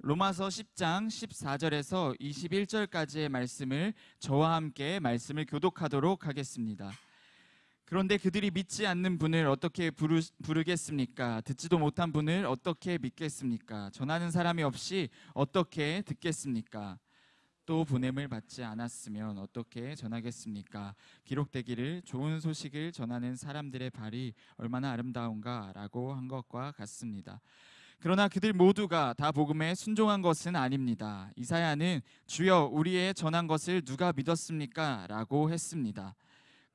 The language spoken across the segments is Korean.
로마서 10장 14절에서 21절까지의 말씀을 저와 함께 말씀을 교독하도록 하겠습니다. 그런데 그들이 믿지 않는 분을 어떻게 부르겠습니까? 듣지도 못한 분을 어떻게 믿겠습니까? 전하는 사람이 없이 어떻게 듣겠습니까? 또 보냄을 받지 않았으면 어떻게 전하겠습니까? 기록되기를 좋은 소식을 전하는 사람들의 발이 얼마나 아름다운가 라고 한 것과 같습니다. 그러나 그들 모두가 다 복음에 순종한 것은 아닙니다. 이사야는 주여 우리의 전한 것을 누가 믿었습니까? 라고 했습니다.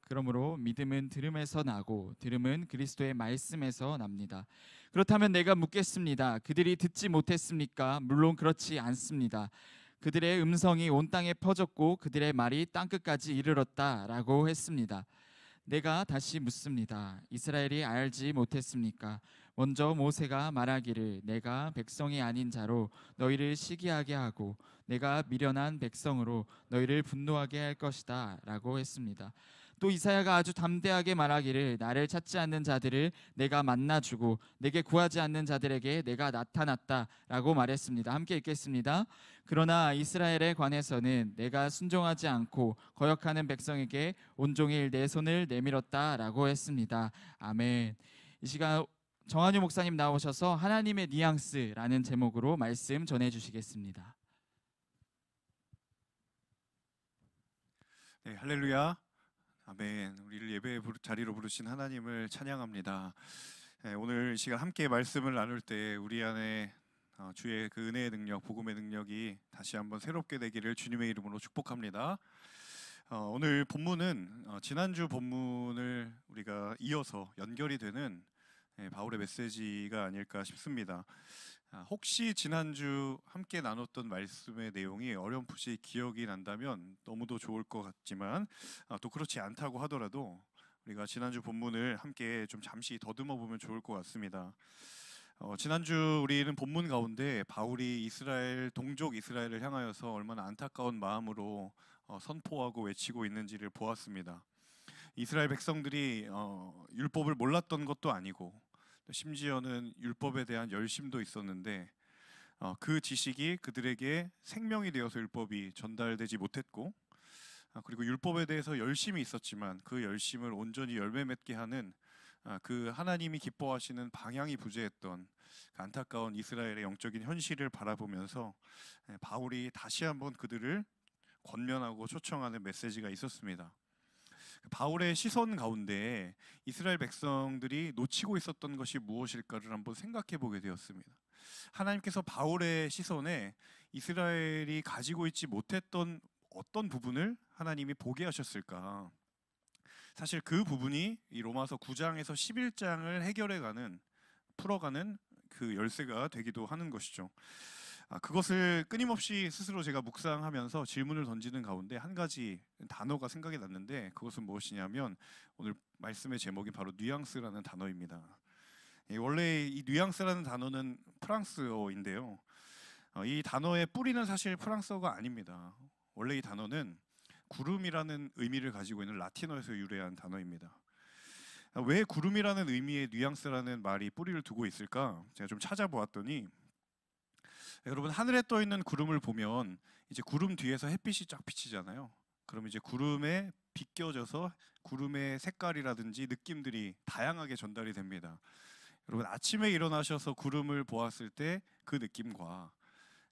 그러므로 믿음은 들음에서 나고 들음은 그리스도의 말씀에서 납니다. 그렇다면 내가 묻겠습니다. 그들이 듣지 못했습니까? 물론 그렇지 않습니다. 그들의 음성이 온 땅에 퍼졌고 그들의 말이 땅끝까지 이르렀다 라고 했습니다. 내가 다시 묻습니다. 이스라엘이 알지 못했습니까? 먼저 모세가 말하기를 내가 백성이 아닌 자로 너희를 시기하게 하고 내가 미련한 백성으로 너희를 분노하게 할 것이다 라고 했습니다. 또 이사야가 아주 담대하게 말하기를 나를 찾지 않는 자들을 내가 만나주고 내게 구하지 않는 자들에게 내가 나타났다 라고 말했습니다. 함께 읽겠습니다. 그러나 이스라엘에 관해서는 내가 순종하지 않고 거역하는 백성에게 온종일 내 손을 내밀었다 라고 했습니다. 아멘. 이 시간 정한유 목사님 나오셔서 하나님의 뉘앙스라는 제목으로 말씀 전해주시겠습니다. 네, 할렐루야. 아멘. 우리를 예배 자리로 부르신 하나님을 찬양합니다. 네, 오늘 이 시간 함께 말씀을 나눌 때 우리 안에 주의 그 은혜의 능력, 복음의 능력이 다시 한번 새롭게 되기를 주님의 이름으로 축복합니다. 오늘 본문은 지난주 본문을 우리가 이어서 연결이 되는 바울의 메시지가 아닐까 싶습니다. 혹시 지난주 함께 나눴던 말씀의 내용이 어렴풋이 기억이 난다면 너무도 좋을 것 같지만 또 그렇지 않다고 하더라도 우리가 지난주 본문을 함께 좀 잠시 더듬어 보면 좋을 것 같습니다. 지난주 우리는 본문 가운데 바울이 동족 이스라엘을 향하여서 얼마나 안타까운 마음으로 선포하고 외치고 있는지를 보았습니다. 이스라엘 백성들이 율법을 몰랐던 것도 아니고 심지어는 율법에 대한 열심도 있었는데 그 지식이 그들에게 생명이 되어서 율법이 전달되지 못했고 그리고 율법에 대해서 열심이 있었지만 그 열심을 온전히 열매 맺게 하는 그 하나님이 기뻐하시는 방향이 부재했던 그 안타까운 이스라엘의 영적인 현실을 바라보면서 바울이 다시 한번 그들을 권면하고 초청하는 메시지가 있었습니다. 바울의 시선 가운데 이스라엘 백성들이 놓치고 있었던 것이 무엇일까를 한번 생각해 보게 되었습니다. 하나님께서 바울의 시선에 이스라엘이 가지고 있지 못했던 어떤 부분을 하나님이 보게 하셨을까? 사실 그 부분이 이 로마서 9장에서 11장을 풀어가는 그 열쇠가 되기도 하는 것이죠. 그것을 끊임없이 스스로 제가 묵상하면서 질문을 던지는 가운데 한 가지 단어가 생각이 났는데 그것은 무엇이냐면 오늘 말씀의 제목이 바로 뉘앙스라는 단어입니다. 원래 이 뉘앙스라는 단어는 프랑스어인데요. 이 단어의 뿌리는 사실 프랑스어가 아닙니다. 원래 이 단어는 구름이라는 의미를 가지고 있는 라틴어에서 유래한 단어입니다. 왜 구름이라는 의미의 뉘앙스라는 말이 뿌리를 두고 있을까? 제가 좀 찾아보았더니 여러분 하늘에 떠 있는 구름을 보면 이제 구름 뒤에서 햇빛이 쫙 비치잖아요. 그럼 이제 구름에 비껴져서 구름의 색깔이라든지 느낌들이 다양하게 전달이 됩니다. 여러분 아침에 일어나셔서 구름을 보았을 때 그 느낌과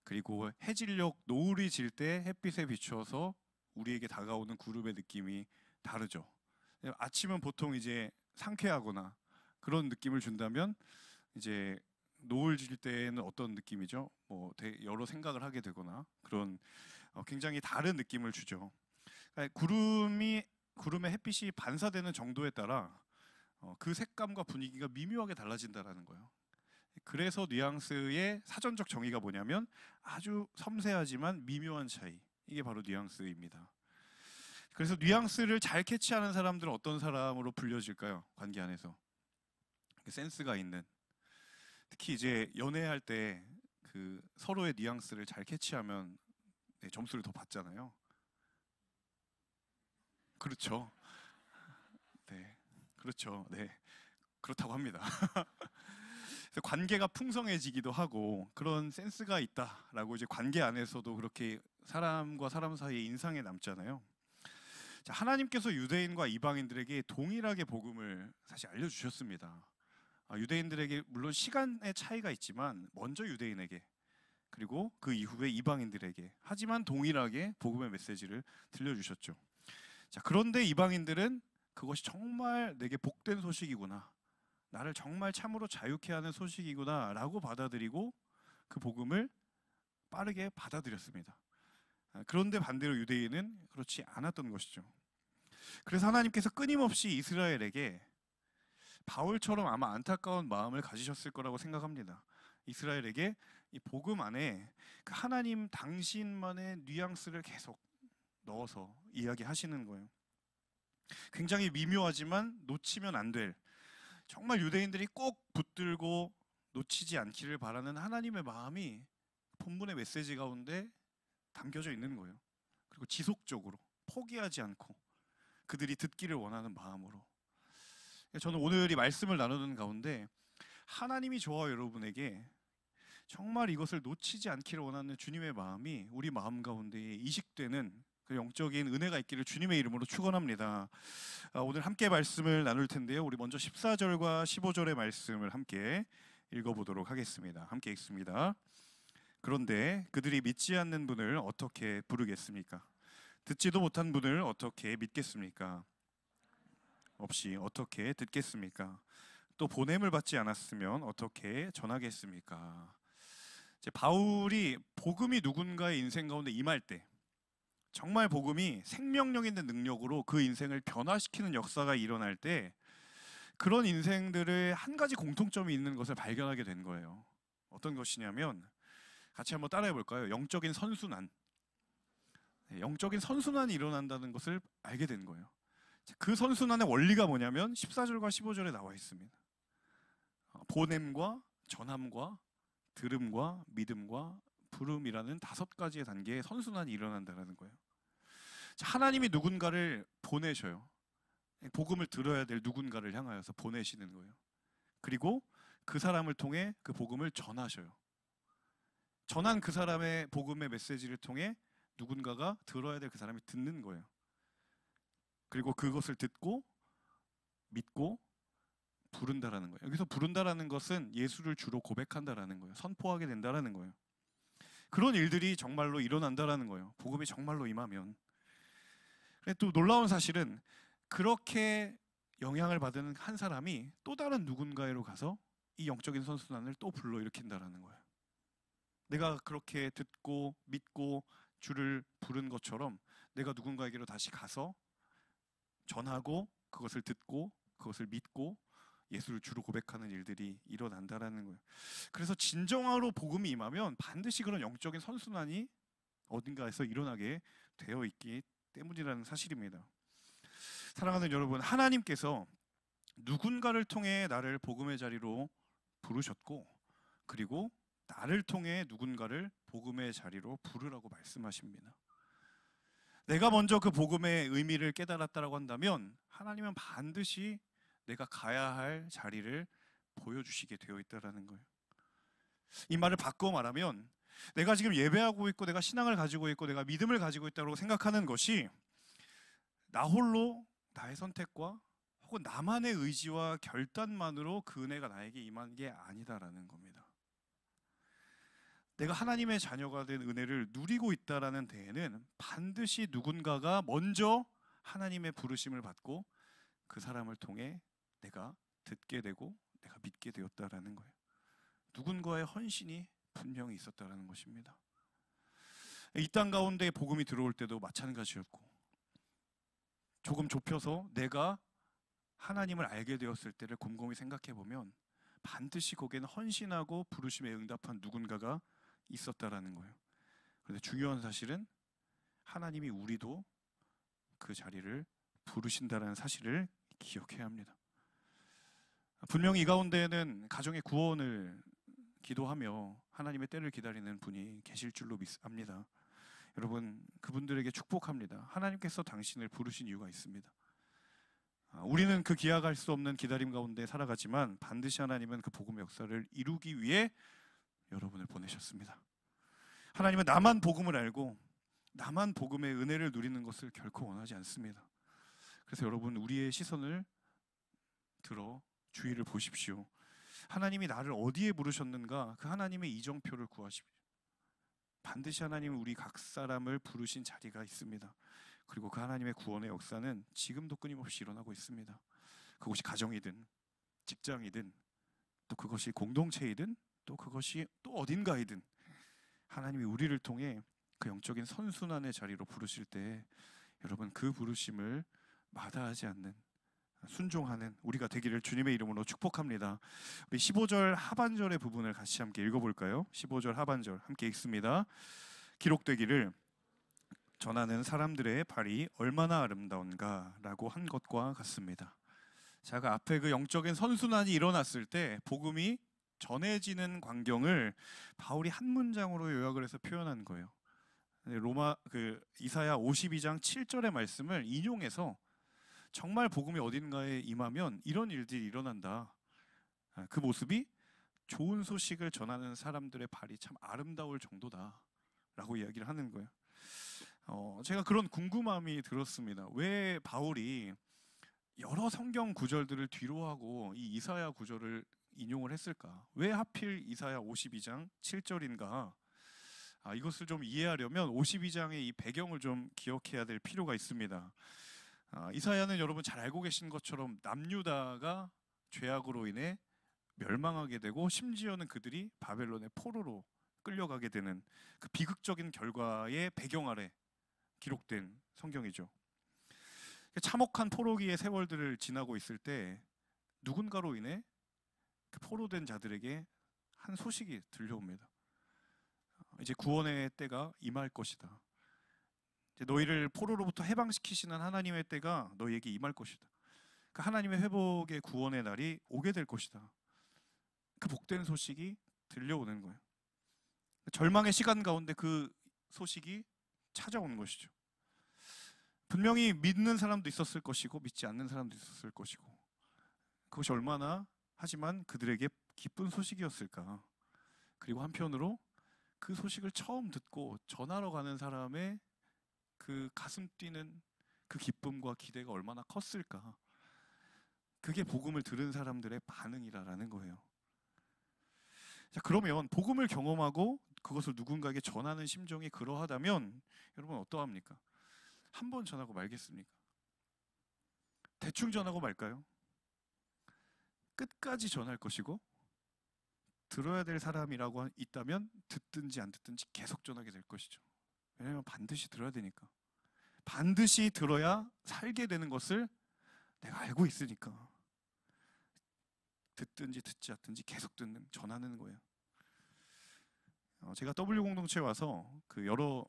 그리고 해질녘 노을이 질 때 햇빛에 비추어서 우리에게 다가오는 구름의 느낌이 다르죠. 아침은 보통 이제 상쾌하거나 그런 느낌을 준다면 이제 노을 질 때는 어떤 느낌이죠? 여러 생각을 하게 되거나 그런 굉장히 다른 느낌을 주죠. 그러니까 구름의 햇빛이 반사되는 정도에 따라 그 색감과 분위기가 미묘하게 달라진다라는 거예요. 그래서 뉘앙스의 사전적 정의가 뭐냐면 아주 섬세하지만 미묘한 차이, 이게 바로 뉘앙스입니다. 그래서 뉘앙스를 잘 캐치하는 사람들은 어떤 사람으로 불려질까요? 관계 안에서 센스가 있는, 특히 이제 연애할 때 그 서로의 뉘앙스를 잘 캐치하면 네, 점수를 더 받잖아요. 그렇죠. 네, 그렇죠. 네, 그렇다고 합니다. 그래서 관계가 풍성해지기도 하고 그런 센스가 있다라고 이제 관계 안에서도 그렇게 사람과 사람 사이에 인상에 남잖아요. 자, 하나님께서 유대인과 이방인들에게 동일하게 복음을 사실 알려주셨습니다. 유대인들에게 물론 시간의 차이가 있지만 먼저 유대인에게 그리고 그 이후에 이방인들에게 하지만 동일하게 복음의 메시지를 들려주셨죠. 자, 그런데 이방인들은 그것이 정말 내게 복된 소식이구나, 나를 정말 참으로 자유케 하는 소식이구나 라고 받아들이고 그 복음을 빠르게 받아들였습니다. 그런데 반대로 유대인은 그렇지 않았던 것이죠. 그래서 하나님께서 끊임없이 이스라엘에게 바울처럼 아마 안타까운 마음을 가지셨을 거라고 생각합니다. 이스라엘에게 이 복음 안에 그 하나님 당신만의 뉘앙스를 계속 넣어서 이야기하시는 거예요. 굉장히 미묘하지만 놓치면 안 될, 정말 유대인들이 꼭 붙들고 놓치지 않기를 바라는 하나님의 마음이 본문의 메시지 가운데 담겨져 있는 거예요. 그리고 지속적으로 포기하지 않고 그들이 듣기를 원하는 마음으로. 저는 오늘 이 말씀을 나누는 가운데 하나님이 저와 여러분에게 정말 이것을 놓치지 않기를 원하는 주님의 마음이 우리 마음 가운데 이식되는 그 영적인 은혜가 있기를 주님의 이름으로 축원합니다. 오늘 함께 말씀을 나눌 텐데요. 우리 먼저 14절과 15절의 말씀을 함께 읽어보도록 하겠습니다. 함께 읽습니다. 그런데 그들이 믿지 않는 분을 어떻게 부르겠습니까? 듣지도 못한 분을 어떻게 믿겠습니까? 없이 어떻게 듣겠습니까? 또 보냄을 받지 않았으면 어떻게 전하겠습니까? 이제 바울이 복음이 누군가의 인생 가운데 임할 때 정말 복음이 생명력 있는 능력으로 그 인생을 변화시키는 역사가 일어날 때 그런 인생들의 한 가지 공통점이 있는 것을 발견하게 된 거예요. 어떤 것이냐면 같이 한번 따라해 볼까요? 영적인 선순환. 영적인 선순환이 일어난다는 것을 알게 된 거예요. 그 선순환의 원리가 뭐냐면 14절과 15절에 나와 있습니다. 보냄과 전함과 들음과 믿음과 부름이라는 5가지의 단계의 선순환이 일어난다는 거예요. 하나님이 누군가를 보내셔요. 복음을 들어야 될 누군가를 향하여서 보내시는 거예요. 그리고 그 사람을 통해 그 복음을 전하셔요. 전한 그 사람의 복음의 메시지를 통해 누군가가 들어야 될 그 사람이 듣는 거예요. 그리고 그것을 듣고 믿고 부른다라는 거예요. 여기서 부른다라는 것은 예수를 주로 고백한다라는 거예요. 선포하게 된다라는 거예요. 그런 일들이 정말로 일어난다라는 거예요. 복음이 정말로 임하면. 또 놀라운 사실은 그렇게 영향을 받은 한 사람이 또 다른 누군가로 가서 이 영적인 선순환을 또 불러일으킨다라는 거예요. 내가 그렇게 듣고 믿고 주를 부른 것처럼 내가 누군가에게로 다시 가서 전하고 그것을 듣고 그것을 믿고 예수를 주로 고백하는 일들이 일어난다라는 거예요. 그래서 진정으로 복음이 임하면 반드시 그런 영적인 선순환이 어딘가에서 일어나게 되어 있기 때문이라는 사실입니다. 사랑하는 여러분, 하나님께서 누군가를 통해 나를 복음의 자리로 부르셨고 그리고 나를 통해 누군가를 복음의 자리로 부르라고 말씀하십니다. 내가 먼저 그 복음의 의미를 깨달았다라고 한다면 하나님은 반드시 내가 가야 할 자리를 보여주시게 되어 있다라는 거예요. 이 말을 바꿔 말하면 내가 지금 예배하고 있고 내가 신앙을 가지고 있고 내가 믿음을 가지고 있다고 생각하는 것이 나 홀로 나의 선택과 혹은 나만의 의지와 결단만으로 그 은혜가 나에게 임한 게 아니다라는 겁니다. 내가 하나님의 자녀가 된 은혜를 누리고 있다라는 데에는 반드시 누군가가 먼저 하나님의 부르심을 받고 그 사람을 통해 내가 듣게 되고 내가 믿게 되었다라는 거예요. 누군가의 헌신이 분명히 있었다라는 것입니다. 이 땅 가운데 복음이 들어올 때도 마찬가지였고 조금 좁혀서 내가 하나님을 알게 되었을 때를 곰곰이 생각해 보면 반드시 거기에는 헌신하고 부르심에 응답한 누군가가 있었다라는 거예요. 그런데 중요한 사실은 하나님이 우리도 그 자리를 부르신다라는 사실을 기억해야 합니다. 분명히 이 가운데에는 가정의 구원을 기도하며 하나님의 때를 기다리는 분이 계실 줄로 압니다. 여러분, 그분들에게 축복합니다. 하나님께서 당신을 부르신 이유가 있습니다. 우리는 그 기약할 수 없는 기다림 가운데 살아가지만 반드시 하나님은 그 복음의 역사를 이루기 위해 여러분을 보내셨습니다. 하나님은 나만 복음을 알고 나만 복음의 은혜를 누리는 것을 결코 원하지 않습니다. 그래서 여러분, 우리의 시선을 들어 주위를 보십시오. 하나님이 나를 어디에 부르셨는가, 그 하나님의 이정표를 구하십시오. 반드시 하나님은 우리 각 사람을 부르신 자리가 있습니다. 그리고 그 하나님의 구원의 역사는 지금도 끊임없이 일어나고 있습니다. 그것이 가정이든 직장이든 또 그것이 공동체이든 또 그것이 또 어딘가이든 하나님이 우리를 통해 그 영적인 선순환의 자리로 부르실 때 여러분, 그 부르심을 마다하지 않는 순종하는 우리가 되기를 주님의 이름으로 축복합니다. 우리 15절 하반절의 부분을 같이 함께 읽어볼까요? 15절 하반절 함께 읽습니다. 기록되기를 전하는 사람들의 발이 얼마나 아름다운가 라고 한 것과 같습니다. 제가 앞에 그 영적인 선순환이 일어났을 때 복음이 전해지는 광경을 바울이 한 문장으로 요약을 해서 표현한 거예요. 이사야 52장 7절의 말씀을 인용해서 정말 복음이 어딘가에 임하면 이런 일들이 일어난다. 그 모습이 좋은 소식을 전하는 사람들의 발이 참 아름다울 정도다 라고 이야기를 하는 거예요. 제가 그런 궁금함이 들었습니다. 왜 바울이 여러 성경 구절들을 뒤로하고 이 이사야 구절을 인용을 했을까? 왜 하필 이사야 52장 7절인가? 이것을 좀 이해하려면 52장의 이 배경을 좀 기억해야 될 필요가 있습니다. 이사야는 여러분 잘 알고 계신 것처럼 남유다가 죄악으로 인해 멸망하게 되고 심지어는 그들이 바벨론의 포로로 끌려가게 되는 그 비극적인 결과의 배경 아래 기록된 성경이죠. 참혹한 포로기의 세월들을 지나고 있을 때 누군가로 인해 그 포로된 자들에게 한 소식이 들려옵니다. 이제 구원의 때가 임할 것이다. 이제 너희를 포로로부터 해방시키시는 하나님의 때가 너희에게 임할 것이다. 그 하나님의 회복의 구원의 날이 오게 될 것이다. 그 복된 소식이 들려오는 거예요. 절망의 시간 가운데 그 소식이 찾아오는 것이죠. 분명히 믿는 사람도 있었을 것이고 믿지 않는 사람도 있었을 것이고 그것이 얼마나 하지만 그들에게 기쁜 소식이었을까. 그리고 한편으로 그 소식을 처음 듣고 전하러 가는 사람의 그 가슴 뛰는 그 기쁨과 기대가 얼마나 컸을까. 그게 복음을 들은 사람들의 반응이라는 거예요. 자, 그러면 복음을 경험하고 그것을 누군가에게 전하는 심정이 그러하다면 여러분 어떠합니까? 한 번 전하고 말겠습니까? 대충 전하고 말까요? 끝까지 전할 것이고 들어야 될 사람이라고 있다면 듣든지 안 듣든지 계속 전하게 될 것이죠. 왜냐하면 반드시 들어야 되니까. 반드시 들어야 살게 되는 것을 내가 알고 있으니까. 듣든지 듣지 않든지 계속 전하는 거예요. 제가 W 공동체에 와서 여러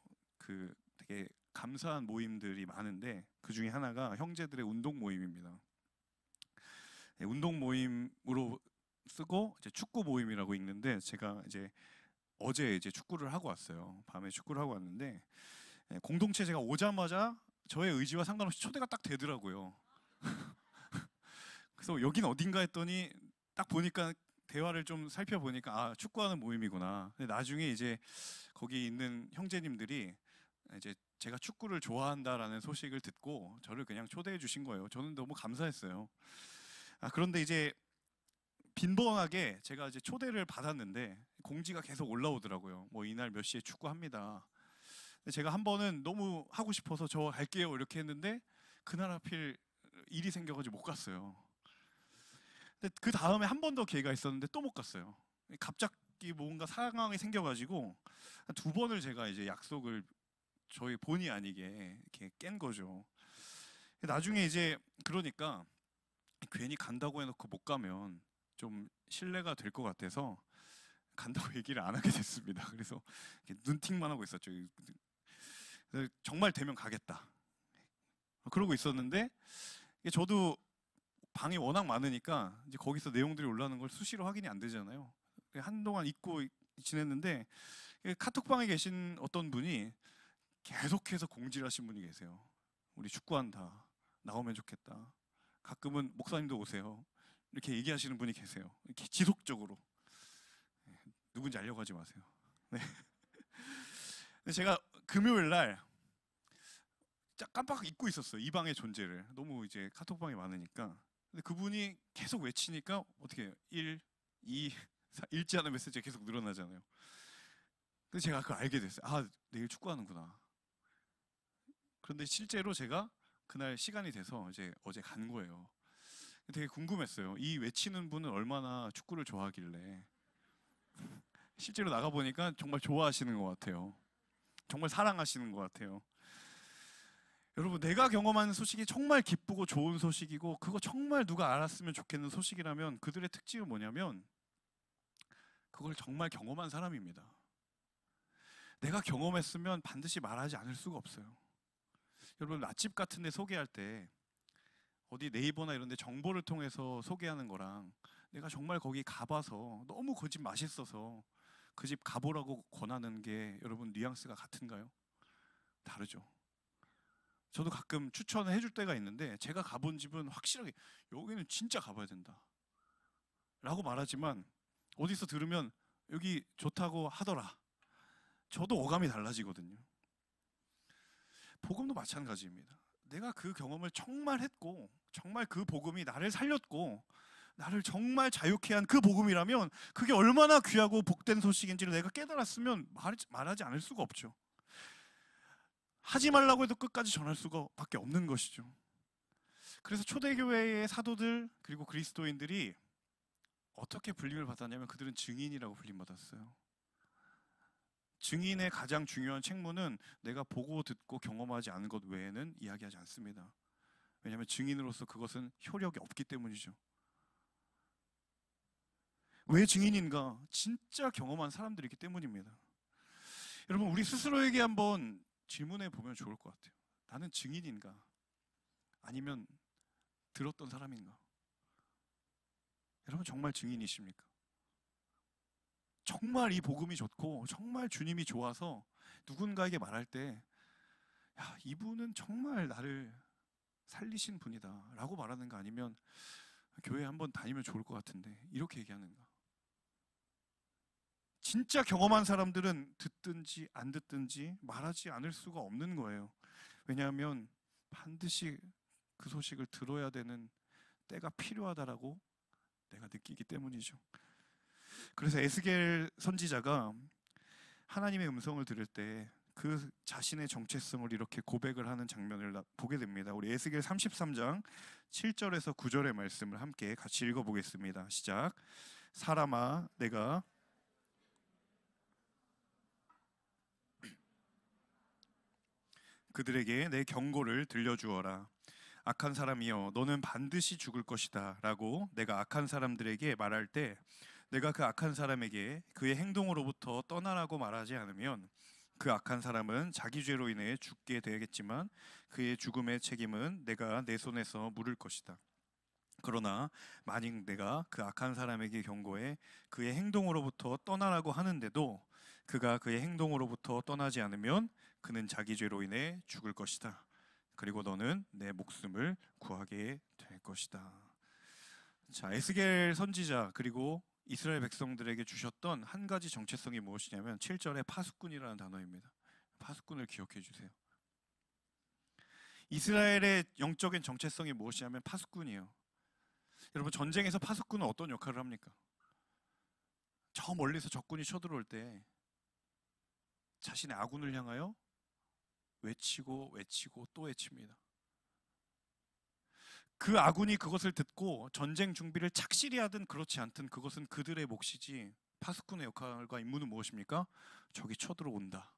되게 감사한 모임들이 많은데 그 중에 하나가 형제들의 운동 모임입니다. 운동 모임으로 쓰고 이제 축구 모임이라고 있는데 제가 이제 어제 축구를 하고 왔어요. 밤에 축구를 하고 왔는데 공동체 제가 오자마자 저의 의지와 상관없이 초대가 딱 되더라고요. 그래서 여긴 어딘가 했더니 딱 보니까 대화를 좀 살펴보니까 축구하는 모임이구나. 근데 나중에 이제 거기 있는 형제님들이 이제 제가 축구를 좋아한다라는 소식을 듣고 저를 그냥 초대해 주신 거예요. 저는 너무 감사했어요. 그런데 이제 빈번하게 제가 이제 초대를 받았는데 공지가 계속 올라오더라고요. 뭐 이날 몇 시에 축구합니다. 근데 제가 한 번은 너무 하고 싶어서 저 갈게요 이렇게 했는데 그날 하필 일이 생겨가지고 못 갔어요. 근데 그 다음에 한 번 더 기회가 있었는데 또 못 갔어요. 갑자기 뭔가 상황이 생겨가지고 두 번을 제가 이제 약속을 저희 본의 아니게 이렇게 깬 거죠. 나중에 이제 그러니까 괜히 간다고 해놓고 못 가면 좀 신뢰가 될 것 같아서 간다고 얘기를 안 하게 됐습니다. 그래서 눈팅만 하고 있었죠. 정말 되면 가겠다. 그러고 있었는데 저도 방이 워낙 많으니까 이제 거기서 내용들이 올라오는 걸 수시로 확인이 안 되잖아요. 한동안 잊고 지냈는데 카톡방에 계신 어떤 분이 계속해서 공지하신 분이 계세요. 우리 축구한다. 나오면 좋겠다. 가끔은 목사님도 오세요. 이렇게 얘기하시는 분이 계세요. 이렇게 지속적으로. 누군지 알려고 하지 마세요. 네. 근데 제가 금요일 날 깜빡 잊고 있었어요. 이 방의 존재를. 너무 이제 카톡방이 많으니까. 근데 그분이 계속 외치니까 어떻게 해요? 1, 2, 4, 읽지 않은 메시지가 계속 늘어나잖아요. 근데 제가 그걸 알게 됐어요. 아, 내일 축구하는구나. 그런데 실제로 제가 그날 시간이 돼서 이제 어제 간 거예요. 되게 궁금했어요. 이 외치는 분은 얼마나 축구를 좋아하길래. 실제로 나가보니까 정말 좋아하시는 것 같아요. 정말 사랑하시는 것 같아요. 여러분, 내가 경험한 소식이 정말 기쁘고 좋은 소식이고 그거 정말 누가 알았으면 좋겠는 소식이라면 그들의 특징은 뭐냐면 그걸 정말 경험한 사람입니다. 내가 경험했으면 반드시 말하지 않을 수가 없어요. 여러분, 맛집 같은 데 소개할 때 어디 네이버나 이런 데 정보를 통해서 소개하는 거랑 내가 정말 거기 가봐서 너무 그 집 맛있어서 그 집 가보라고 권하는 게 여러분 뉘앙스가 같은가요? 다르죠. 저도 가끔 추천을 해줄 때가 있는데 제가 가본 집은 확실하게 여기는 진짜 가봐야 된다 라고 말하지만 어디서 들으면 여기 좋다고 하더라. 저도 어감이 달라지거든요. 복음도 마찬가지입니다. 내가 그 경험을 정말 했고 정말 그 복음이 나를 살렸고 나를 정말 자유케 한 그 복음이라면 그게 얼마나 귀하고 복된 소식인지를 내가 깨달았으면 말하지 않을 수가 없죠. 하지 말라고 해도 끝까지 전할 수가 밖에 없는 것이죠. 그래서 초대교회의 사도들 그리고 그리스도인들이 어떻게 불림을 받았냐면 그들은 증인이라고 불림받았어요. 증인의 가장 중요한 책무는 내가 보고 듣고 경험하지 않은 것 외에는 이야기하지 않습니다. 왜냐하면 증인으로서 그것은 효력이 없기 때문이죠. 왜 증인인가? 진짜 경험한 사람들이기 때문입니다. 여러분, 우리 스스로에게 한번 질문해 보면 좋을 것 같아요. 나는 증인인가? 아니면 들었던 사람인가? 여러분, 정말 증인이십니까? 정말 이 복음이 좋고 정말 주님이 좋아서 누군가에게 말할 때 야, 이분은 정말 나를 살리신 분이다 라고 말하는가, 아니면 교회 한번 다니면 좋을 것 같은데 이렇게 얘기하는가? 진짜 경험한 사람들은 듣든지 안 듣든지 말하지 않을 수가 없는 거예요. 왜냐하면 반드시 그 소식을 들어야 되는 때가 필요하다라고 내가 느끼기 때문이죠. 그래서 에스겔 선지자가 하나님의 음성을 들을 때 그 자신의 정체성을 이렇게 고백을 하는 장면을 보게 됩니다. 우리 에스겔 33장 7절에서 9절의 말씀을 함께 같이 읽어보겠습니다. 시작. 사람아, 내가 그들에게 내 경고를 들려주어라. 악한 사람이여, 너는 반드시 죽을 것이다 라고 내가 악한 사람들에게 말할 때 내가 그 악한 사람에게 그의 행동으로부터 떠나라고 말하지 않으면 그 악한 사람은 자기 죄로 인해 죽게 되겠지만 그의 죽음의 책임은 내가 내 손에서 물을 것이다. 그러나 만약 내가 그 악한 사람에게 경고해 그의 행동으로부터 떠나라고 하는데도 그가 그의 행동으로부터 떠나지 않으면 그는 자기 죄로 인해 죽을 것이다. 그리고 너는 내 목숨을 구하게 될 것이다. 자, 에스겔 선지자 그리고 이스라엘 백성들에게 주셨던 한 가지 정체성이 무엇이냐면 7절에 파수꾼이라는 단어입니다. 파수꾼을 기억해 주세요. 이스라엘의 영적인 정체성이 무엇이냐면 파수꾼이에요. 여러분, 전쟁에서 파수꾼은 어떤 역할을 합니까? 저 멀리서 적군이 쳐들어올 때 자신의 아군을 향하여 외치고 또 외칩니다. 그 아군이 그것을 듣고 전쟁 준비를 착실히 하든 그렇지 않든 그것은 그들의 몫이지, 파수꾼의 역할과 임무는 무엇입니까? 적이 쳐들어온다.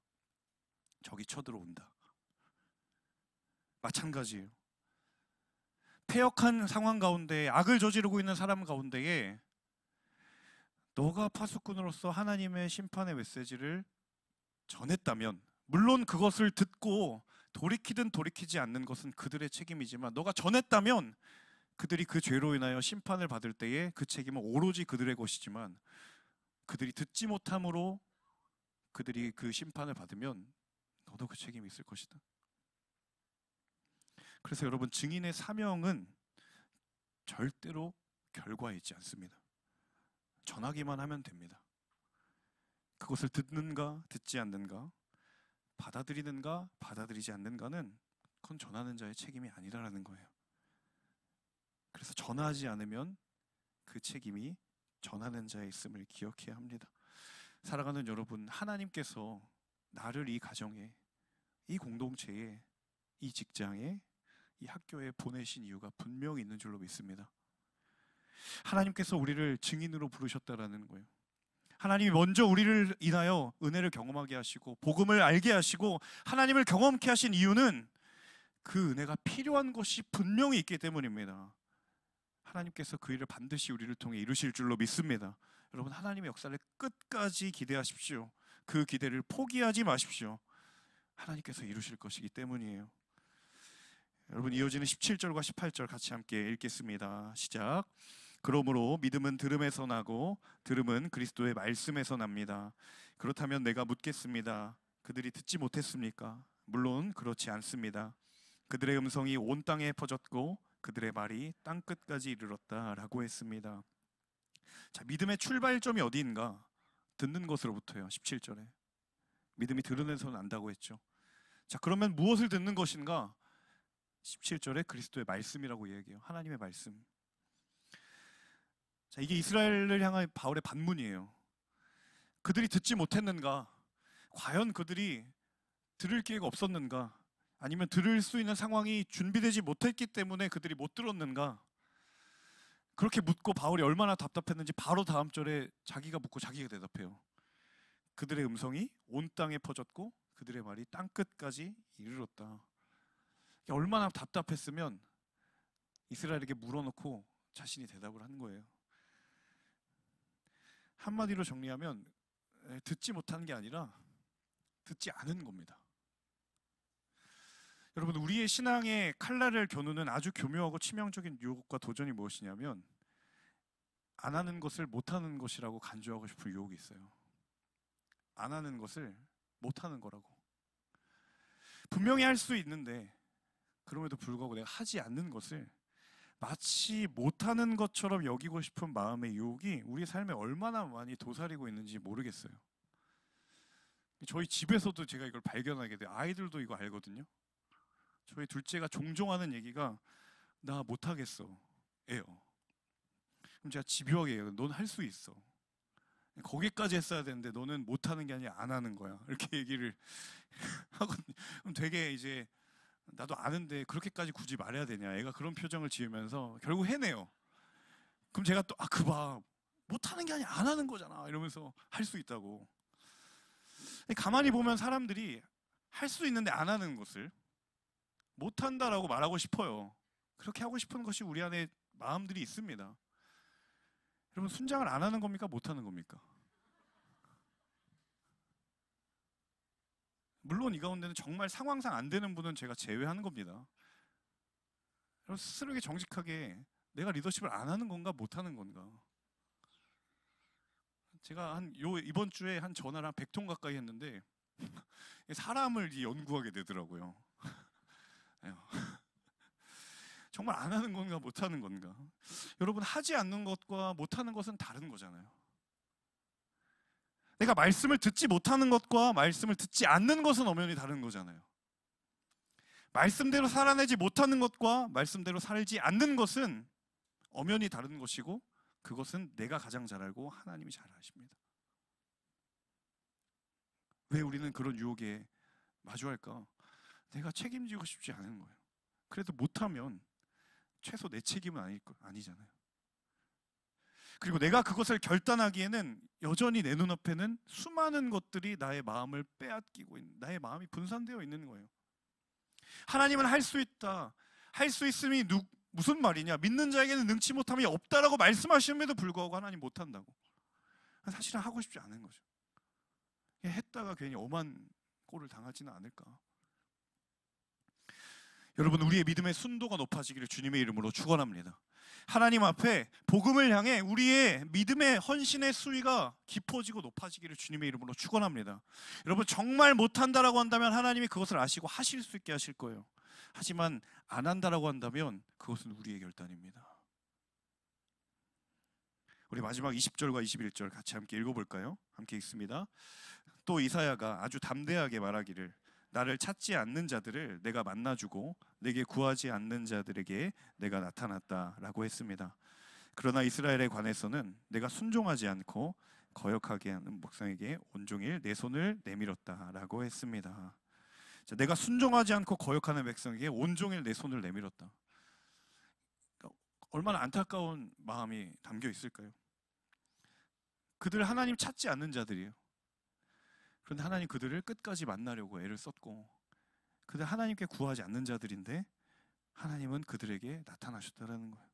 적이 쳐들어온다. 마찬가지예요. 패역한 상황 가운데 악을 저지르고 있는 사람 가운데에 너가 파수꾼으로서 하나님의 심판의 메시지를 전했다면, 물론 그것을 듣고 돌이키든 돌이키지 않는 것은 그들의 책임이지만 너가 전했다면 그들이 그 죄로 인하여 심판을 받을 때에 그 책임은 오로지 그들의 것이지만 그들이 듣지 못함으로 그들이 그 심판을 받으면 너도 그 책임이 있을 것이다. 그래서 여러분, 증인의 사명은 절대로 결과에 있지 않습니다. 전하기만 하면 됩니다. 그것을 듣는가 듣지 않는가, 받아들이는가 받아들이지 않는가는 그건 전하는 자의 책임이 아니라는 거예요. 그래서 전하지 않으면 그 책임이 전하는 자에 있음을 기억해야 합니다. 사랑하는 여러분, 하나님께서 나를 이 가정에, 이 공동체에, 이 직장에, 이 학교에 보내신 이유가 분명히 있는 줄로 믿습니다. 하나님께서 우리를 증인으로 부르셨다라는 거예요. 하나님이 먼저 우리를 인하여 은혜를 경험하게 하시고 복음을 알게 하시고 하나님을 경험케 하신 이유는 그 은혜가 필요한 것이 분명히 있기 때문입니다. 하나님께서 그 일을 반드시 우리를 통해 이루실 줄로 믿습니다. 여러분, 하나님의 역사를 끝까지 기대하십시오. 그 기대를 포기하지 마십시오. 하나님께서 이루실 것이기 때문이에요. 여러분, 이어지는 17절과 18절 같이 함께 읽겠습니다. 시작. 그러므로 믿음은 들음에서 나고 들음은 그리스도의 말씀에서 납니다. 그렇다면 내가 묻겠습니다. 그들이 듣지 못했습니까? 물론 그렇지 않습니다. 그들의 음성이 온 땅에 퍼졌고 그들의 말이 땅 끝까지 이르렀다라고 했습니다. 자, 믿음의 출발점이 어디인가? 듣는 것으로부터요. 17절에 믿음이 들으면서 난다고 했죠. 자, 그러면 무엇을 듣는 것인가? 17절에 그리스도의 말씀이라고 얘기해요. 하나님의 말씀. 자, 이게 이스라엘을 향한 바울의 반문이에요. 그들이 듣지 못했는가? 과연 그들이 들을 기회가 없었는가? 아니면 들을 수 있는 상황이 준비되지 못했기 때문에 그들이 못 들었는가? 그렇게 묻고 바울이 얼마나 답답했는지 바로 다음 절에 자기가 묻고 자기가 대답해요. 그들의 음성이 온 땅에 퍼졌고 그들의 말이 땅 끝까지 이르렀다. 얼마나 답답했으면 이스라엘에게 물어놓고 자신이 대답을 한 거예요. 한마디로 정리하면 듣지 못하는 게 아니라 듣지 않은 겁니다. 여러분, 우리의 신앙의 칼날을 겨누는 아주 교묘하고 치명적인 유혹과 도전이 무엇이냐면 안 하는 것을 못하는 것이라고 간주하고 싶은 유혹이 있어요. 안 하는 것을 못하는 거라고. 분명히 할 수 있는데 그럼에도 불구하고 내가 하지 않는 것을 마치 못하는 것처럼 여기고 싶은 마음의 유혹이 우리 삶에 얼마나 많이 도사리고 있는지 모르겠어요. 저희 집에서도 제가 이걸 발견하게 돼요. 아이들도 이거 알거든요. 저희 둘째가 종종 하는 얘기가 나 못하겠어 예요. 그럼 제가 집요하게 얘기해요. 넌 할 수 있어. 거기까지 했어야 되는데 너는 못하는 게 아니라 안 하는 거야. 이렇게 얘기를 하거든요. 그럼 되게 이제 나도 아는데 그렇게까지 굳이 말해야 되냐, 애가 그런 표정을 지으면서 결국 해내요. 그럼 제가 또 그 봐, 못하는 게 아니라 안 하는 거잖아 이러면서 할 수 있다고. 가만히 보면 사람들이 할 수 있는데 안 하는 것을 못한다라고 말하고 싶어요. 그렇게 하고 싶은 것이 우리 안에 마음들이 있습니다. 여러분, 순장을 안 하는 겁니까? 못하는 겁니까? 물론 이 가운데는 정말 상황상 안 되는 분은 제가 제외하는 겁니다. 여러분, 스스로에게 정직하게 내가 리더십을 안 하는 건가 못하는 건가? 제가 이번 주에 한 전화를 한 100통 가까이 했는데 사람을 연구하게 되더라고요. 정말 안 하는 건가 못하는 건가? 여러분, 하지 않는 것과 못하는 것은 다른 거잖아요. 내가 말씀을 듣지 못하는 것과 말씀을 듣지 않는 것은 엄연히 다른 거잖아요. 말씀대로 살아내지 못하는 것과 말씀대로 살지 않는 것은 엄연히 다른 것이고 그것은 내가 가장 잘 알고 하나님이 잘 아십니다. 왜 우리는 그런 유혹에 마주할까? 내가 책임지고 싶지 않은 거예요. 그래도 못하면 최소 내 책임은 아니잖아요. 그리고 내가 그것을 결단하기에는 여전히 내 눈앞에는 수많은 것들이 나의 마음을 빼앗기고 있는, 나의 마음이 분산되어 있는 거예요. 하나님은 할 수 있다. 할 수 있음이 무슨 말이냐? 믿는 자에게는 능치 못함이 없다라고 말씀하심에도 불구하고 하나님 못한다고. 사실은 하고 싶지 않은 거죠. 했다가 괜히 엄한 꼴을 당하지는 않을까. 여러분, 우리의 믿음의 순도가 높아지기를 주님의 이름으로 축원합니다. 하나님 앞에 복음을 향해 우리의 믿음의 헌신의 수위가 깊어지고 높아지기를 주님의 이름으로 축원합니다. 여러분, 정말 못한다라고 한다면 하나님이 그것을 아시고 하실 수 있게 하실 거예요. 하지만 안 한다라고 한다면 그것은 우리의 결단입니다. 우리 마지막 20절과 21절 같이 함께 읽어볼까요? 함께 읽습니다. 또 이사야가 아주 담대하게 말하기를 나를 찾지 않는 자들을 내가 만나주고 내게 구하지 않는 자들에게 내가 나타났다라고 했습니다. 그러나 이스라엘에 관해서는 내가 순종하지 않고 거역하게 하는 백성에게 온종일 내 손을 내밀었다라고 했습니다. 자, 내가 순종하지 않고 거역하는 백성에게 온종일 내 손을 내밀었다. 그러니까 얼마나 안타까운 마음이 담겨 있을까요? 그들 하나님 찾지 않는 자들이에요. 그런데 하나님 그들을 끝까지 만나려고 애를 썼고, 그들 하나님께 구하지 않는 자들인데 하나님은 그들에게 나타나셨다는 거예요.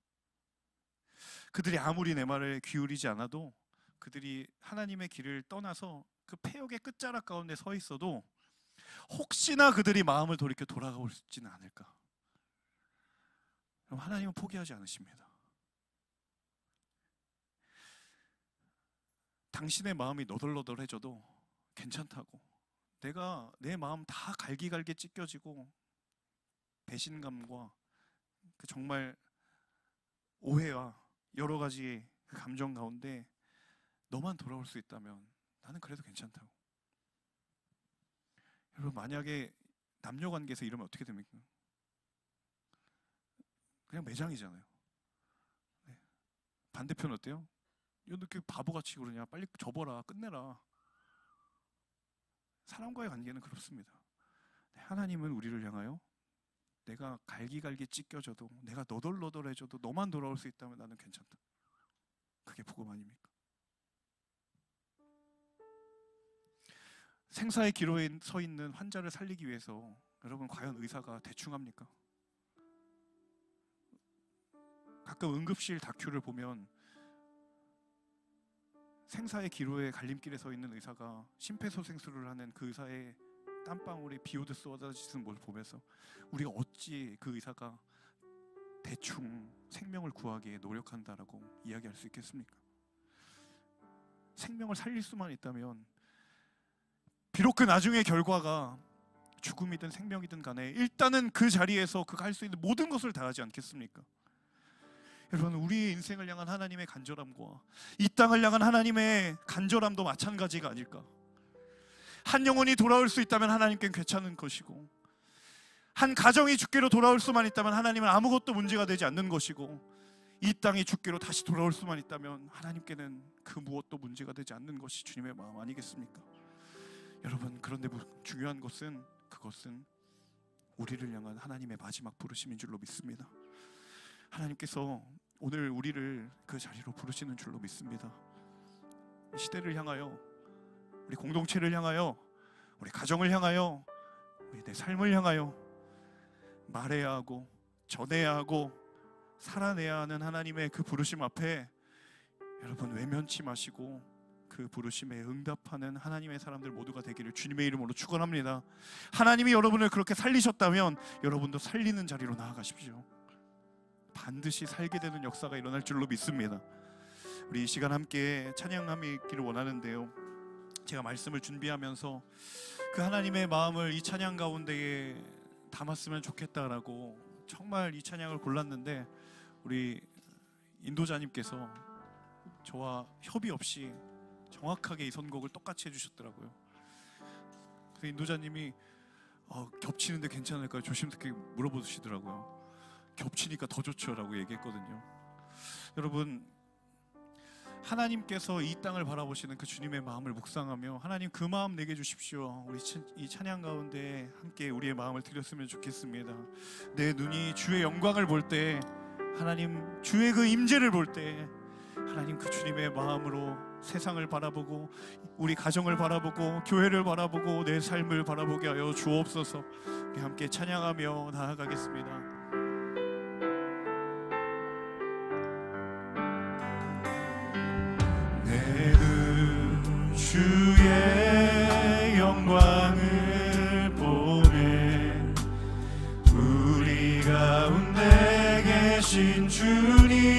그들이 아무리 내 말을 기울이지 않아도, 그들이 하나님의 길을 떠나서 그 폐역의 끝자락 가운데 서 있어도 혹시나 그들이 마음을 돌이켜 돌아가고 있지는 않을까. 그럼 하나님은 포기하지 않으십니다. 당신의 마음이 너덜너덜해져도 괜찮다고, 내가 내 마음 다 갈기갈기 찢겨지고 배신감과 그 정말 오해와 여러 가지 그 감정 가운데 너만 돌아올 수 있다면 나는 그래도 괜찮다고. 여러분, 만약에 남녀관계에서 이러면 어떻게 됩니까? 그냥 매장이잖아요. 네. 반대편 어때요? 이렇게 바보같이 그러냐, 빨리 접어라, 끝내라. 사람과의 관계는 그렇습니다. 하나님은 우리를 향하여 내가 갈기갈기 찢겨져도, 내가 너덜너덜해져도 너만 돌아올 수 있다면 나는 괜찮다. 그게 복음 아닙니까? 생사의 기로에 서 있는 환자를 살리기 위해서 여러분, 과연 의사가 대충 합니까? 가끔 응급실 다큐를 보면 생사의 기로에 갈림길에 서 있는 의사가 심폐소생술을 하는 그 의사의 땀방울이 비오듯 쏟아지는 걸 보면서 우리가 어찌 그 의사가 대충 생명을 구하기에 노력한다라고 이야기할 수 있겠습니까? 생명을 살릴 수만 있다면, 비록 그 나중의 결과가 죽음이든 생명이든 간에 일단은 그 자리에서 그가 할 수 있는 모든 것을 다 하지 않겠습니까? 여러분, 우리의 인생을 향한 하나님의 간절함과 이 땅을 향한 하나님의 간절함도 마찬가지가 아닐까? 한 영혼이 돌아올 수 있다면 하나님께는 괜찮은 것이고, 한 가정이 주께로 돌아올 수만 있다면 하나님은 아무것도 문제가 되지 않는 것이고, 이 땅이 주께로 다시 돌아올 수만 있다면 하나님께는 그 무엇도 문제가 되지 않는 것이 주님의 마음 아니겠습니까? 여러분, 그런데 중요한 것은, 그것은 우리를 향한 하나님의 마지막 부르심인 줄로 믿습니다. 하나님께서 오늘 우리를 그 자리로 부르시는 줄로 믿습니다. 이 시대를 향하여, 우리 공동체를 향하여, 우리 가정을 향하여, 우리 내 삶을 향하여 말해야 하고 전해야 하고 살아내야 하는 하나님의 그 부르심 앞에 여러분, 외면치 마시고 그 부르심에 응답하는 하나님의 사람들 모두가 되기를 주님의 이름으로 축원합니다. 하나님이 여러분을 그렇게 살리셨다면 여러분도 살리는 자리로 나아가십시오. 반드시 살게 되는 역사가 일어날 줄로 믿습니다. 우리 이 시간 함께 찬양함이 있기를 원하는데요, 제가 말씀을 준비하면서 그 하나님의 마음을 이 찬양 가운데에 담았으면 좋겠다라고 정말 이 찬양을 골랐는데, 우리 인도자님께서 저와 협의 없이 정확하게 이 선곡을 똑같이 해주셨더라고요. 그래서 인도자님이 겹치는데 괜찮을까요? 조심스럽게 물어보시더라고요. 겹치니까 더 좋죠 라고 얘기했거든요. 여러분, 하나님께서 이 땅을 바라보시는 그 주님의 마음을 묵상하며 하나님 그 마음 내게 주십시오. 우리 이 찬양 가운데 함께 우리의 마음을 드렸으면 좋겠습니다. 내 눈이 주의 영광을 볼 때, 하나님 주의 그 임재를 볼 때, 하나님 그 주님의 마음으로 세상을 바라보고 우리 가정을 바라보고 교회를 바라보고 내 삶을 바라보게 하여 주옵소서. 우리 함께 찬양하며 나아가겠습니다. 내 눈 주의 영광을 보네, 우리 가운데 계신 주님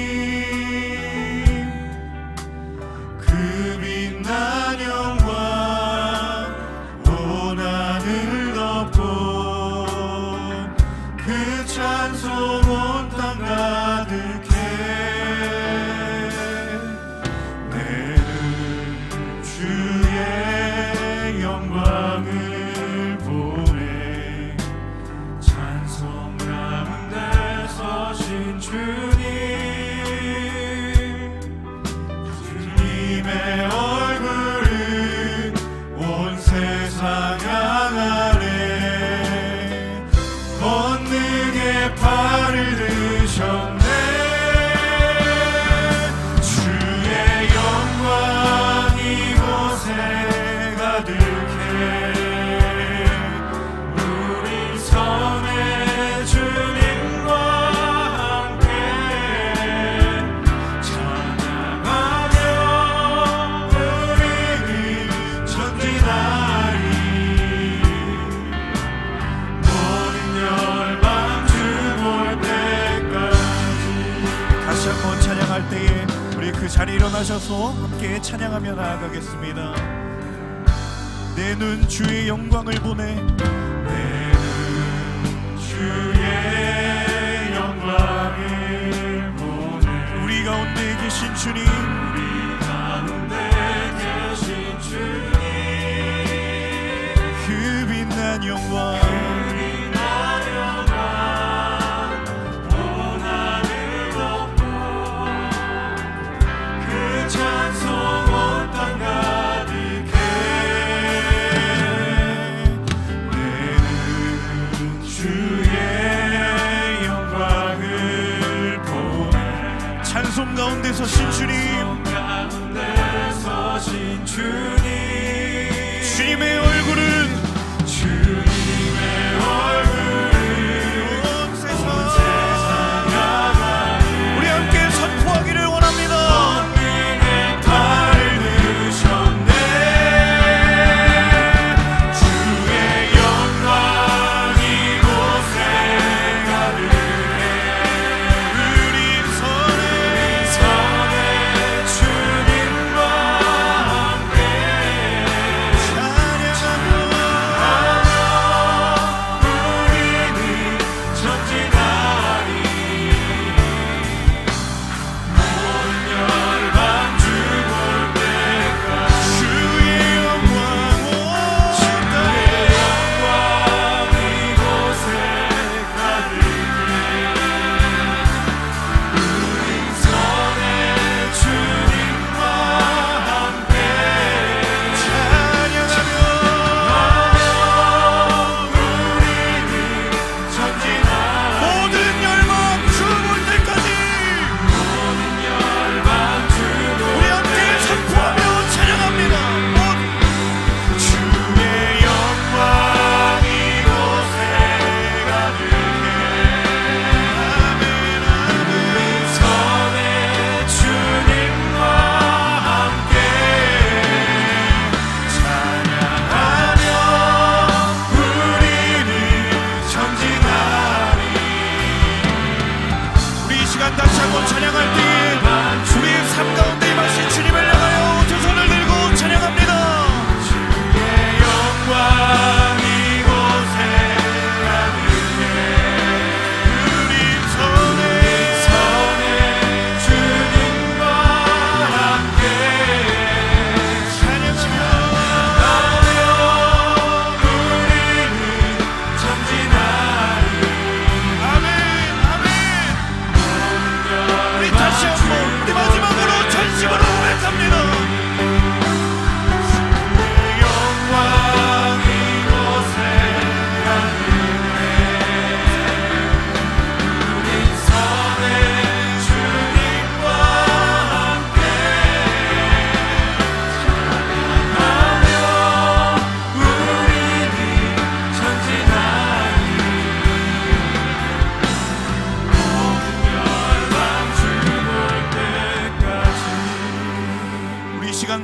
자리에 일어나셔서 함께 찬양하며 나아가겠습니다. 내 눈 주의 영광을 보네. 내 눈 주의 영광을 보네. 우리 가운데 계신 주님, 우리 가운데 계신 주님, 그 빛난 영광, 찬송 가운데 서신 주님, 주님의 얼굴은 온 세상 우리 함께 선포하기를 원합니다. 달을 드셨네. 주의 영광 이곳에 가득해. 우리 선에 주님과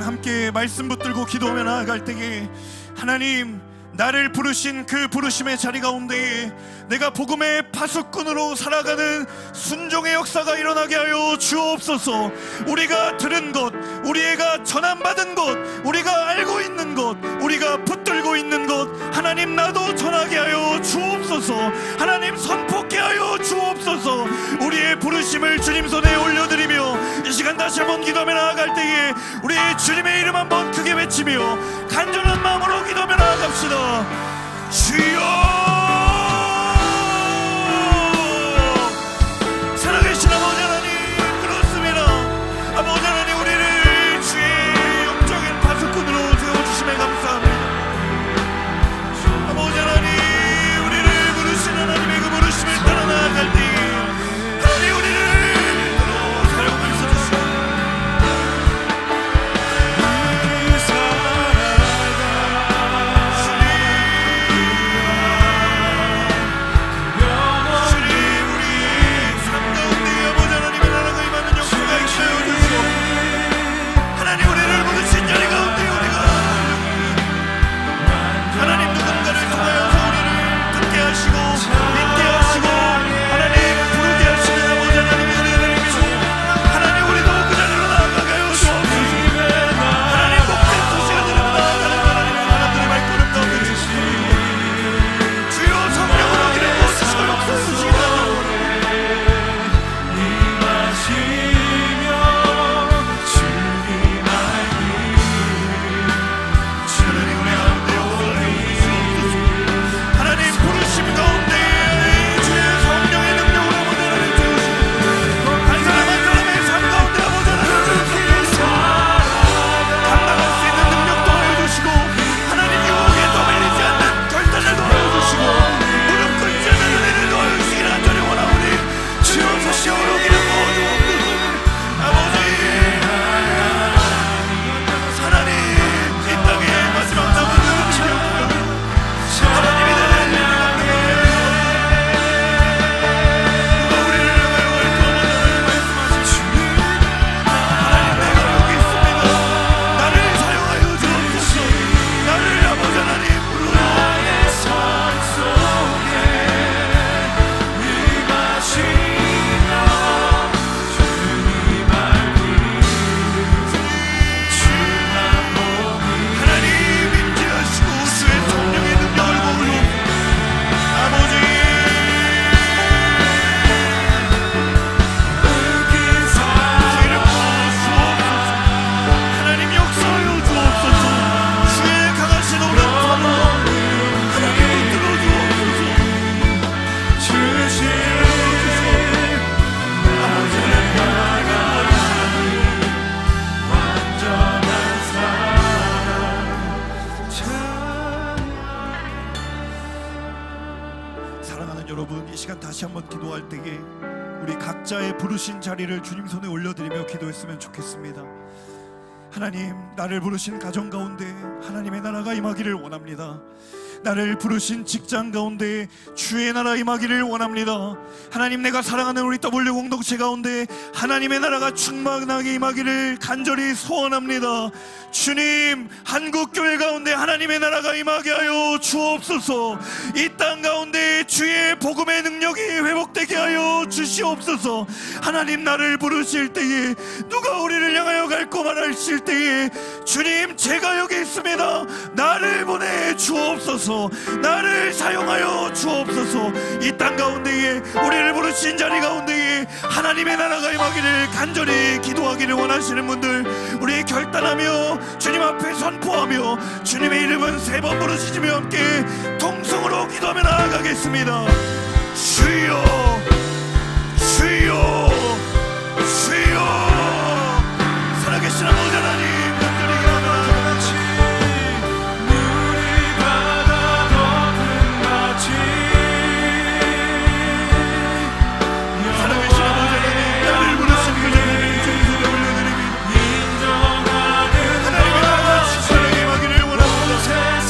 함께 말씀 붙들고 기도하며 나아갈 때에 하나님, 나를 부르신 그 부르심의 자리 가운데 내가 복음의 파수꾼으로 살아가는 순종의 역사가 일어나게 하여 주옵소서. 우리가 들은 것, 우리가 전함받은 것, 우리가 알고 있는 것, 우리가 붙들고 있는 것, 하나님 나도 전하게 하여 주옵소서. 하나님 선포케 하여 주옵소서. 우리의 부르심을 주님 손에 올려드리며 이 시간 다시 한번 기도하며 나아갈 때에 우리의 주님의 이름 한번 크게 외치며 간절한 마음으로 기도하며 나아갑시다. 주여, 살아계신 아버지 하나님, 그렇습니다. 아버지 하나님, 우리를 주의 영적인 파수꾼으로 세워주심에 감사합니다. 아버지 하나님, 우리를 부르신 하나님의 그 부르심을 따라 나아갈 때에 하나님 우리를 사용하여 주시옵소서. 살아가 있는 여러분, 이 시간 다시 한번 기도할 때에 우리 각자의 부르신 자리를 주님 손에 올려드리며 기도했으면 좋겠습니다. 하나님, 나를 부르신 가정 가운데 하나님의 나라가 임하기를 원합니다. 나를 부르신 직장 가운데 주의 나라 임하기를 원합니다. 하나님, 내가 사랑하는 우리 W 공동체 가운데 하나님의 나라가 충만하게 임하기를 간절히 소원합니다. 주님, 한국교회 가운데 하나님의 나라가 임하게 하여 주옵소서. 이 땅 가운데 주의 복음의 능력이 회복되게 하여 주시옵소서. 하나님, 나를 부르실 때에 누가 우리를 향하여 갈고 말하실 때에 주님, 제가 여기 있습니다. 나를 보내 주옵소서. 나를 사용하여 주옵소서. 이 땅 가운데에 우리를 부르신 자리 가운데에 하나님의 나라가 임하기를 간절히 기도하기를 원하시는 분들, 우리 결단하며 주님 앞에 선포하며 주님의 이름은 3번 부르시며 함께 통성으로 기도하며 나아가겠습니다. 주여, 주여, 주여. 살아계신 아버지 하나님, 간절히 기도하며 같이 살아계신 아버지 하나님, 나를 부르신 그 자리를 주님 손에 올려드립니다. 하나님의 나라가 충만하게 임하기를 원합니다.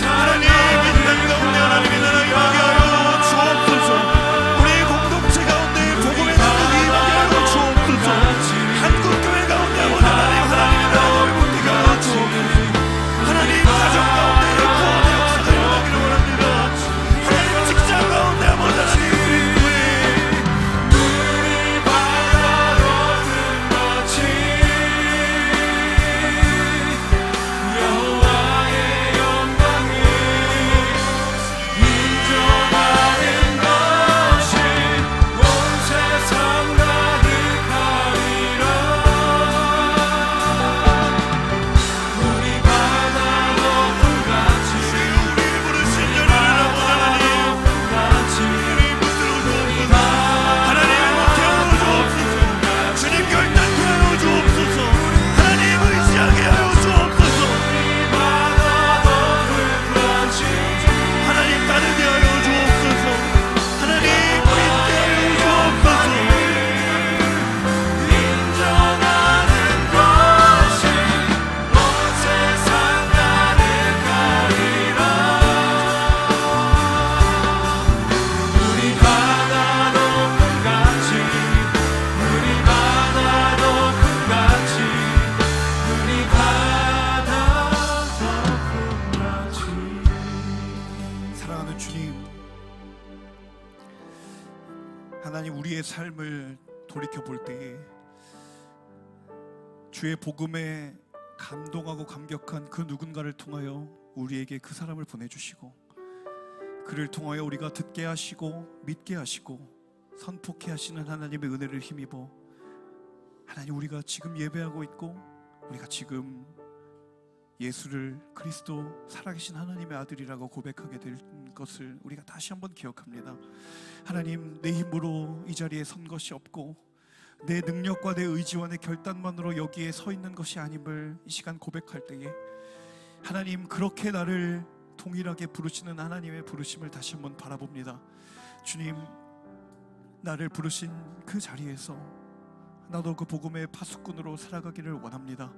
하나님, 이 땅 가운데 하나님의 나라 임하게 하여 주옵소서. 우리 공동체 가운데 복음의 능력이 임하게 하여 주옵소서. 한국교회 가운데 하나님의 나라가 회복되게 하여 주옵소서. 하나님, 가정 가운데 구원의 역사가 일어나기를 원합니다. 하나님, 직장 가운데 아버지 하나님, 삶을 돌이켜 볼 때에 주의 복음에 감동하고 감격한 그 누군가를 통하여 우리에게 그 사람을 보내주시고, 그를 통하여 우리가 듣게 하시고 믿게 하시고 선포케 하시는 하나님의 은혜를 힘입어 하나님, 우리가 지금 예배하고 있고 우리가 지금 예수를 그리스도 살아계신 하나님의 아들이라고 고백하게 될 것을 우리가 다시 한번 기억합니다. 하나님, 내 힘으로 이 자리에 선 것이 없고 내 능력과 내 의지와 내 결단만으로 여기에 서 있는 것이 아님을 이 시간 고백할 때에 하나님, 그렇게 나를 동일하게 부르시는 하나님의 부르심을 다시 한번 바라봅니다. 주님, 나를 부르신 그 자리에서 나도 그 복음의 파수꾼으로 살아가기를 원합니다.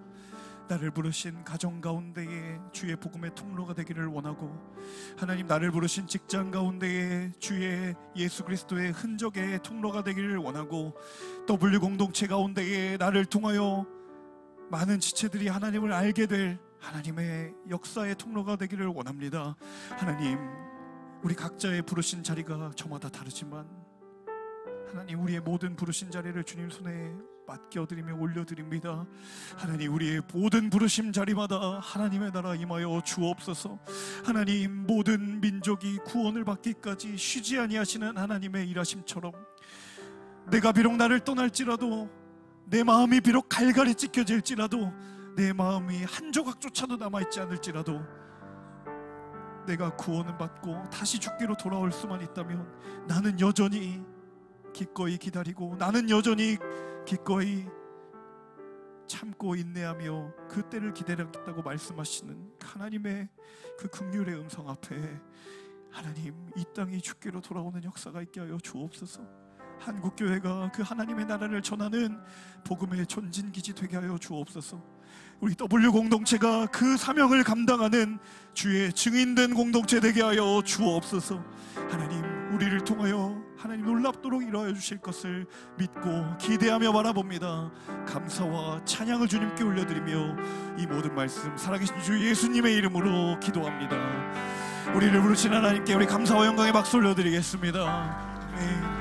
나를 부르신 가정 가운데에 주의 복음의 통로가 되기를 원하고, 하나님, 나를 부르신 직장 가운데에 주의 예수 그리스도의 흔적의 통로가 되기를 원하고, W 공동체 가운데에 나를 통하여 많은 지체들이 하나님을 알게 될 하나님의 역사의 통로가 되기를 원합니다. 하나님, 우리 각자의 부르신 자리가 저마다 다르지만 하나님, 우리의 모든 부르신 자리를 주님 손에 맡겨드리며 올려드립니다. 하나님, 우리의 모든 부르심 자리마다 하나님의 나라 임하여 주옵소서. 하나님, 모든 민족이 구원을 받기까지 쉬지 아니하시는 하나님의 일하심처럼 내가 비록 나를 떠날지라도, 내 마음이 비록 갈갈이 찢겨질지라도, 내 마음이 한 조각조차도 남아있지 않을지라도 내가 구원을 받고 다시 죽기로 돌아올 수만 있다면 나는 여전히 기꺼이 기다리고, 나는 여전히 기꺼이 참고 인내하며 그 때를 기다렸다고 말씀하시는 하나님의 그 긍휼의 음성 앞에 하나님, 이 땅이 주께로 돌아오는 역사가 있게 하여 주옵소서. 한국교회가 그 하나님의 나라를 전하는 복음의 전진기지 되게 하여 주옵소서. 우리 W 공동체가 그 사명을 감당하는 주의 증인된 공동체 되게 하여 주옵소서. 하나님, 우리를 통하여 하나님 놀랍도록 일하여 주실 것을 믿고 기대하며 바라봅니다. 감사와 찬양을 주님께 올려드리며 이 모든 말씀 살아계신 주 예수님의 이름으로 기도합니다. 우리를 부르신 하나님께 우리 감사와 영광의 박수 올려드리겠습니다. 아멘.